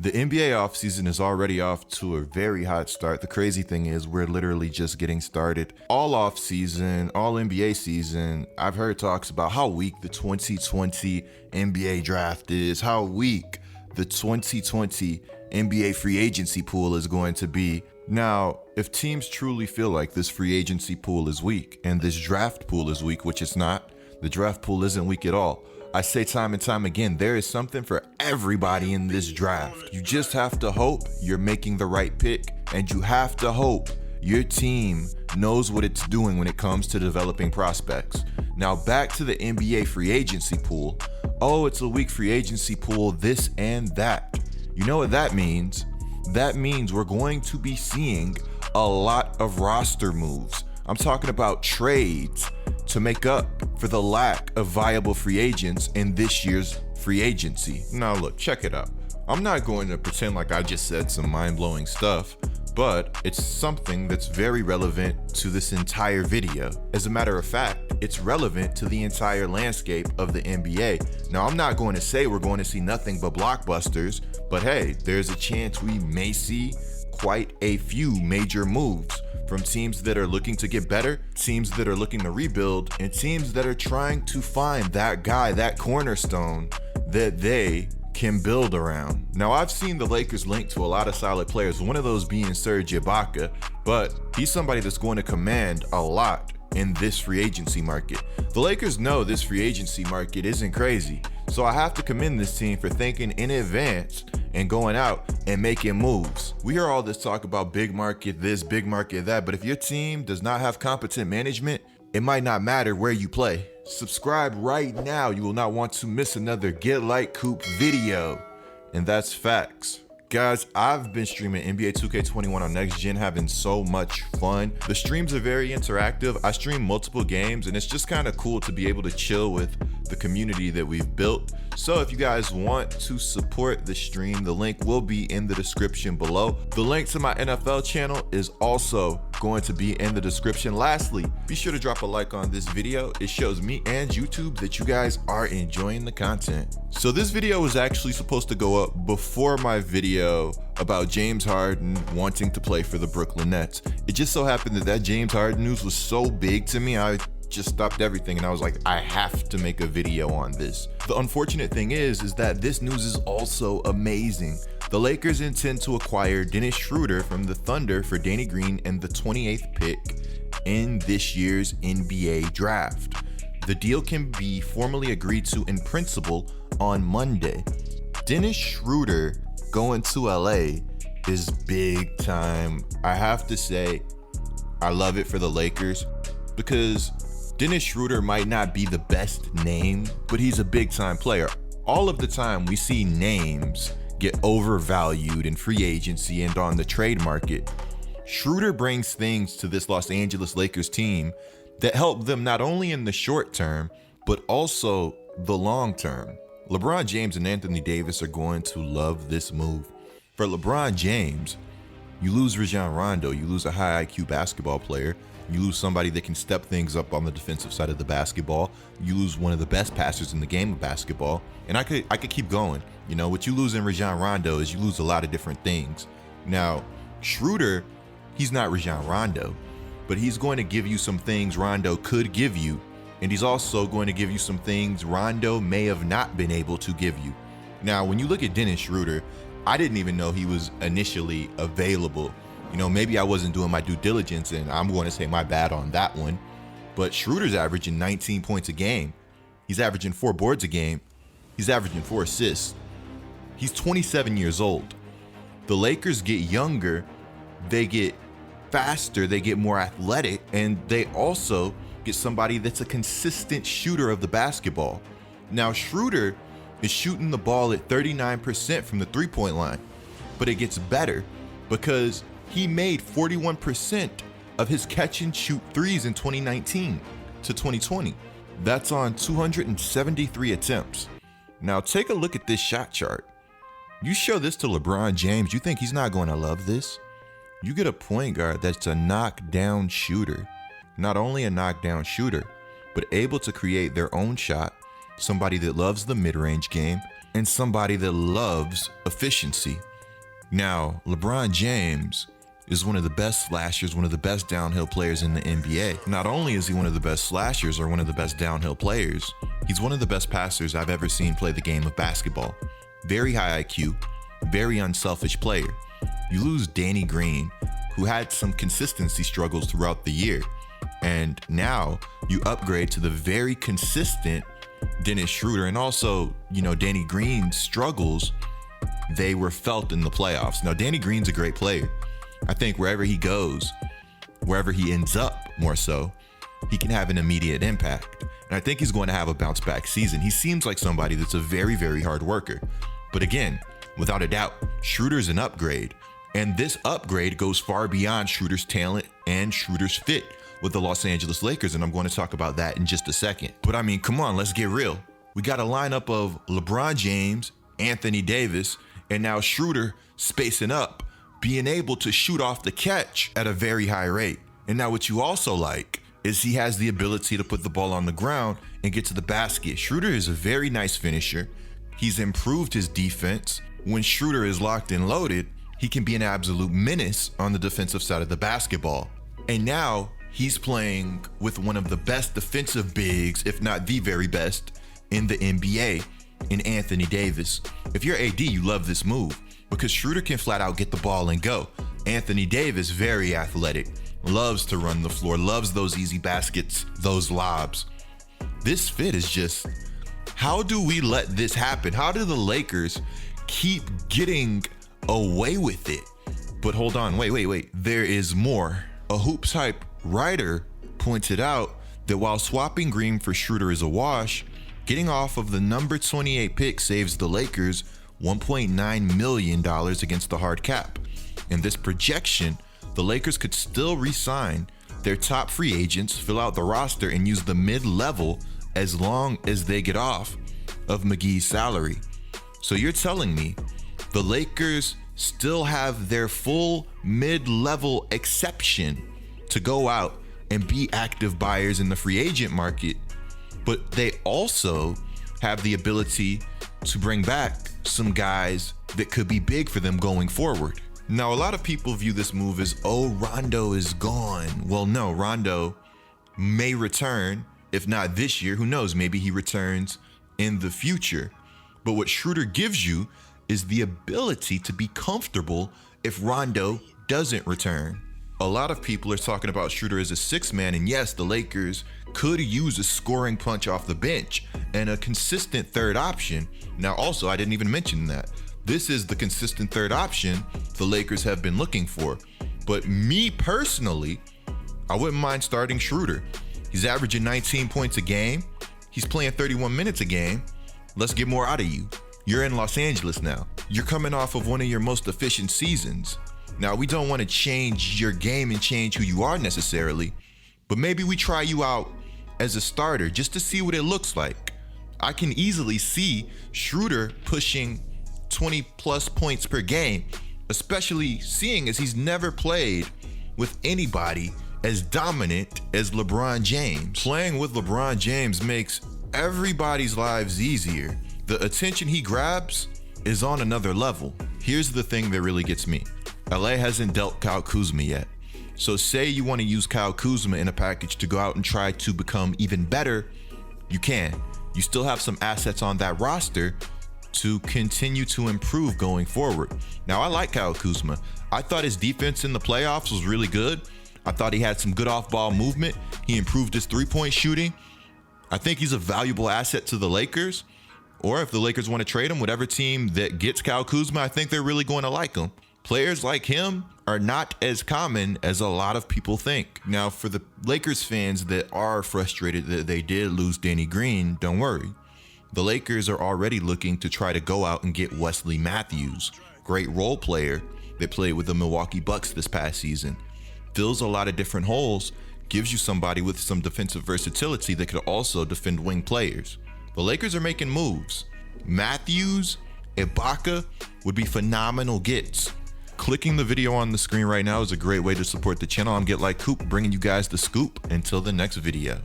The NBA offseason is already off to a very hot start. The crazy thing is we're literally just getting started. All offseason, all NBA season, I've heard talks about how weak the 2020 NBA draft is, how weak the 2020 NBA free agency pool is going to be. Now, if teams truly feel like this free agency pool is weak and this draft pool is weak, which it's not, the draft pool isn't weak at all. I say time and time again, there is something for everybody in this draft. You just have to hope you're making the right pick, and you have to hope your team knows what it's doing when it comes to developing prospects. Now back to the NBA free agency pool. Oh, it's a weak free agency pool, this and that. You know what that means? That means we're going to be seeing a lot of roster moves. I'm talking about trades to make up for the lack of viable free agents in this year's free agency. Now look, check it out. I'm not going to pretend like I just said some mind-blowing stuff, but it's something that's very relevant to this entire video. As a matter of fact, it's relevant to the entire landscape of the NBA. Now, I'm not going to say we're going to see nothing but blockbusters, but hey, there's a chance we may see quite a few major moves from teams that are looking to get better, teams that are looking to rebuild, and teams that are trying to find that guy, that cornerstone that they can build around. Now, I've seen the Lakers linked to a lot of solid players, one of those being Serge Ibaka, but he's somebody that's going to command a lot in this free agency market. The Lakers know this free agency market isn't crazy, so I have to commend this team for thinking in advance and going out and making moves. We hear all this talk about big market this, big market that, but if your team does not have competent management, it might not matter where you play. Subscribe right now. You will not want to miss another Get Like Coop video. And that's facts. Guys, I've been streaming NBA 2K21 on Next Gen, having so much fun. The streams are very interactive. I stream multiple games, and it's just kind of cool to be able to chill with the community that we've built. So if you guys want to support the stream, the link will be in the description below. The link to my NFL channel is also going to be in the description. Lastly, be sure to drop a like on this video. It shows me and YouTube that you guys are enjoying the content. So this video was actually supposed to go up before my video about James Harden wanting to play for the Brooklyn Nets. It just so happened that James Harden news was so big to me, I just stopped everything and I was like, I have to make a video on this. The unfortunate thing is that this news is also amazing. The Lakers intend to acquire Dennis Schroder from the Thunder for Danny Green and the 28th pick in this year's NBA draft. The deal can be formally agreed to in principle on Monday. Dennis Schroder going to LA is big time. I have to say, I love it for the Lakers because Dennis Schroder might not be the best name, but he's a big time player. All of the time we see names get overvalued in free agency and on the trade market. Schroder brings things to this Los Angeles Lakers team that help them not only in the short term, but also the long term. LeBron James and Anthony Davis are going to love this move. For LeBron James, you lose Rajon Rondo, you lose a high IQ basketball player, you lose somebody that can step things up on the defensive side of the basketball, you lose one of the best passers in the game of basketball, and I could keep going. You know, what you lose in Rajon Rondo is you lose a lot of different things. Now, Schroder, he's not Rajon Rondo, but he's going to give you some things Rondo could give you, and he's also going to give you some things Rondo may have not been able to give you. Now, when you look at Dennis Schroder, I didn't even know he was initially available. You know, maybe I wasn't doing my due diligence, and I'm going to say my bad on that one. But Schroder's averaging 19 points a game. He's averaging 4 boards a game. He's averaging 4 assists. He's 27 years old. The Lakers get younger, they get faster, they get more athletic, and they also get somebody that's a consistent shooter of the basketball. Now, Schroder is shooting the ball at 39% from the three-point line, but it gets better because he made 41% of his catch and shoot threes in 2019 to 2020. That's on 273 attempts. Now take a look at this shot chart. You show this to LeBron James, you think he's not going to love this? You get a point guard that's a knockdown shooter. Not only a knockdown shooter, but able to create their own shot, somebody that loves the mid-range game, and somebody that loves efficiency. Now, LeBron James is one of the best slashers, one of the best downhill players in the NBA. Not only is he one of the best slashers or one of the best downhill players, he's one of the best passers I've ever seen play the game of basketball. Very high IQ, very unselfish player. You lose Danny Green, who had some consistency struggles throughout the year, and now you upgrade to the very consistent Dennis Schroder. And also, Danny Green's struggles, they were felt in the playoffs. Now, Danny Green's a great player. I think wherever he goes, wherever he ends up more so, he can have an immediate impact. And I think he's going to have a bounce back season. He seems like somebody that's a very, very hard worker. But again, without a doubt, Schroder's an upgrade. And this upgrade goes far beyond Schroder's talent and Schroder's fit with the Los Angeles Lakers. And I'm going to talk about that in just a second. But I mean, come on, let's get real. We got a lineup of LeBron James, Anthony Davis, and now Schroder spacing up, being able to shoot off the catch at a very high rate. And now what you also like is he has the ability to put the ball on the ground and get to the basket. Schroder is a very nice finisher. He's improved his defense. When Schroder is locked and loaded, he can be an absolute menace on the defensive side of the basketball. And now he's playing with one of the best defensive bigs, if not the very best, in the NBA, in Anthony Davis. If you're AD, you love this move, because Schroder can flat out get the ball and go. Anthony Davis, very athletic, loves to run the floor, loves those easy baskets, those lobs. This fit is just, how do we let this happen? How do the Lakers keep getting away with it? But hold on, wait. There is more. A Hoops Hype writer pointed out that while swapping Green for Schroder is a wash, getting off of the number 28 pick saves the Lakers $1.9 million against the hard cap. In this projection, the Lakers could still re-sign their top free agents, fill out the roster, and use the mid-level as long as they get off of McGee's salary. So you're telling me the Lakers still have their full mid-level exception to go out and be active buyers in the free agent market, but they also have the ability to bring back some guys that could be big for them going forward. Now, a lot of people view this move as, oh, Rondo is gone. Well, no, Rondo may return, if not this year, who knows, maybe he returns in the future. But what Schroder gives you is the ability to be comfortable if Rondo doesn't return. A lot of people are talking about Schroder as a sixth man, and yes, the Lakers could use a scoring punch off the bench and a consistent third option. Now, also, I didn't even mention that. This is the consistent third option the Lakers have been looking for. But me personally, I wouldn't mind starting Schroder. He's averaging 19 points a game. He's playing 31 minutes a game. Let's get more out of you. You're in Los Angeles now. You're coming off of one of your most efficient seasons. Now, we don't want to change your game and change who you are necessarily, but maybe we try you out as a starter just to see what it looks like. I can easily see Schroder pushing 20 plus points per game, especially seeing as he's never played with anybody as dominant as LeBron James. Playing with LeBron James makes everybody's lives easier. The attention he grabs is on another level. Here's the thing that really gets me. LA hasn't dealt Kyle Kuzma yet. So say you want to use Kyle Kuzma in a package to go out and try to become even better, you can. You still have some assets on that roster to continue to improve going forward. Now, I like Kyle Kuzma. I thought his defense in the playoffs was really good. I thought he had some good off-ball movement. He improved his three-point shooting. I think he's a valuable asset to the Lakers. Or if the Lakers want to trade him, whatever team that gets Kyle Kuzma, I think they're really going to like him. Players like him are not as common as a lot of people think. Now, for the Lakers fans that are frustrated that they did lose Danny Green, don't worry. The Lakers are already looking to try to go out and get Wesley Matthews, great role player that played with the Milwaukee Bucks this past season. Fills a lot of different holes, gives you somebody with some defensive versatility that could also defend wing players. The Lakers are making moves. Matthews, Ibaka would be phenomenal gets. Clicking the video on the screen right now is a great way to support the channel. I'm Get Like Coop, bringing you guys the scoop. Until the next video.